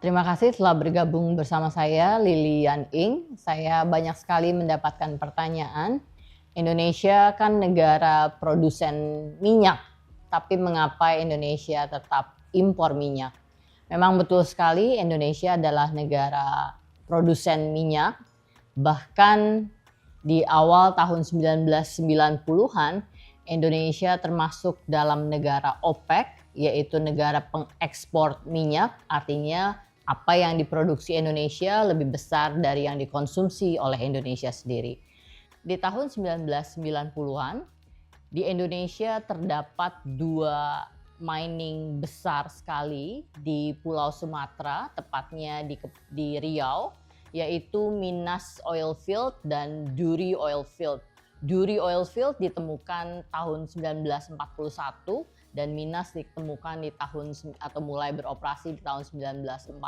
Terima kasih telah bergabung bersama saya, Lilian Ing. Saya banyak sekali mendapatkan pertanyaan. Indonesia kan negara produsen minyak, tapi mengapa Indonesia tetap impor minyak? Memang betul sekali Indonesia adalah negara produsen minyak. Bahkan di awal tahun 1990-an, Indonesia termasuk dalam negara OPEC, yaitu negara pengekspor minyak, artinya apa yang diproduksi Indonesia lebih besar dari yang dikonsumsi oleh Indonesia sendiri. Di tahun 1990-an, di Indonesia terdapat dua mining besar sekali di Pulau Sumatera, tepatnya di Riau, yaitu Minas Oilfield dan Duri Oilfield. Duri Oilfield ditemukan tahun 1941 dan Minas ditemukan di tahun atau mulai beroperasi di tahun 1944.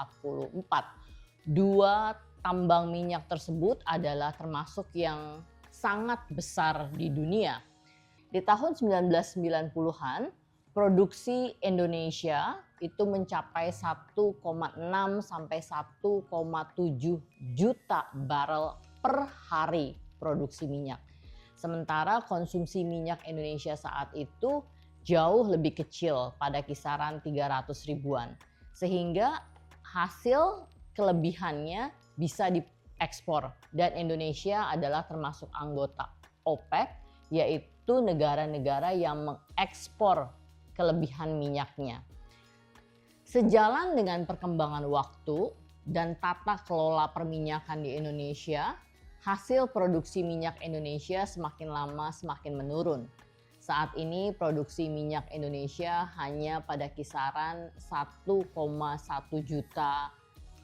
Dua tambang minyak tersebut adalah termasuk yang sangat besar di dunia. Di tahun 1990-an, produksi Indonesia itu mencapai 1,6 sampai 1,7 juta barel per hari produksi minyak. Sementara konsumsi minyak Indonesia saat itu jauh lebih kecil pada kisaran 300 ribuan. Sehingga hasil kelebihannya bisa diekspor. Dan Indonesia adalah termasuk anggota OPEC, yaitu negara-negara yang mengekspor kelebihan minyaknya. Sejalan dengan perkembangan waktu dan tata kelola perminyakan di Indonesia, hasil produksi minyak Indonesia semakin lama semakin menurun. Saat ini produksi minyak Indonesia hanya pada kisaran 1,1 juta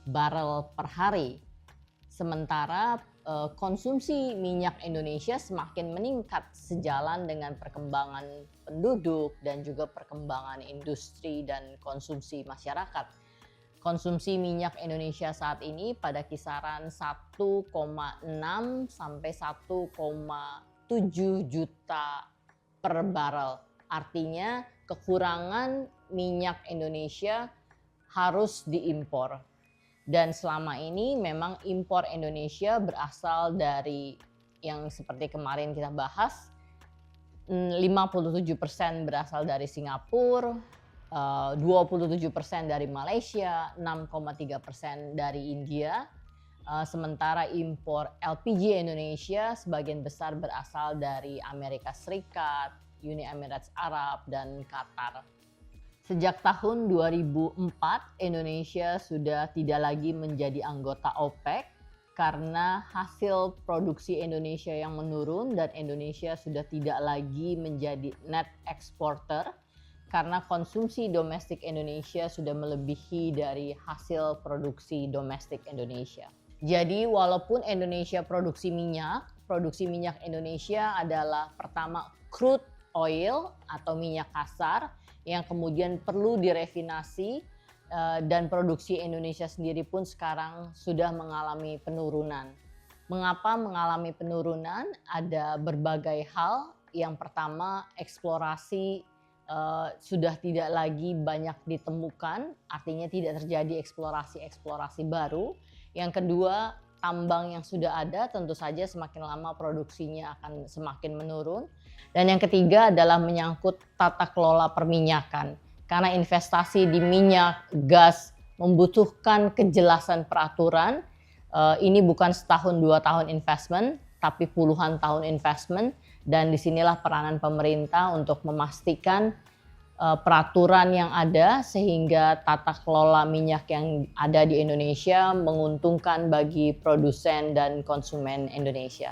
barel per hari. Sementara konsumsi minyak Indonesia semakin meningkat sejalan dengan perkembangan penduduk dan juga perkembangan industri dan konsumsi masyarakat. Konsumsi minyak Indonesia saat ini pada kisaran 1,6 sampai 1,7 juta per barel. Artinya kekurangan minyak Indonesia harus diimpor. Dan selama ini memang impor Indonesia berasal dari yang seperti kemarin kita bahas, 57% berasal dari Singapura, 27% dari Malaysia, 6,3% dari India. Sementara impor LPG Indonesia sebagian besar berasal dari Amerika Serikat, Uni Emirat Arab, dan Qatar. Sejak tahun 2004, Indonesia sudah tidak lagi menjadi anggota OPEC karena hasil produksi Indonesia yang menurun dan Indonesia sudah tidak lagi menjadi net exporter karena konsumsi domestik Indonesia sudah melebihi dari hasil produksi domestik Indonesia. Jadi walaupun Indonesia produksi minyak Indonesia adalah pertama crude oil atau minyak kasar yang kemudian perlu direfinasi dan produksi Indonesia sendiri pun sekarang sudah mengalami penurunan. Mengapa mengalami penurunan? Ada berbagai hal. Yang pertama, eksplorasi sudah tidak lagi banyak ditemukan, artinya tidak terjadi eksplorasi baru. Yang kedua, tambang yang sudah ada tentu saja semakin lama produksinya akan semakin menurun. Dan yang ketiga adalah menyangkut tata kelola perminyakan. Karena investasi di minyak, gas membutuhkan kejelasan peraturan. Ini bukan setahun 2 tahun investment, tapi puluhan tahun investment. Dan disinilah peranan pemerintah untuk memastikan peraturan yang ada sehingga tata kelola minyak yang ada di Indonesia menguntungkan bagi produsen dan konsumen Indonesia.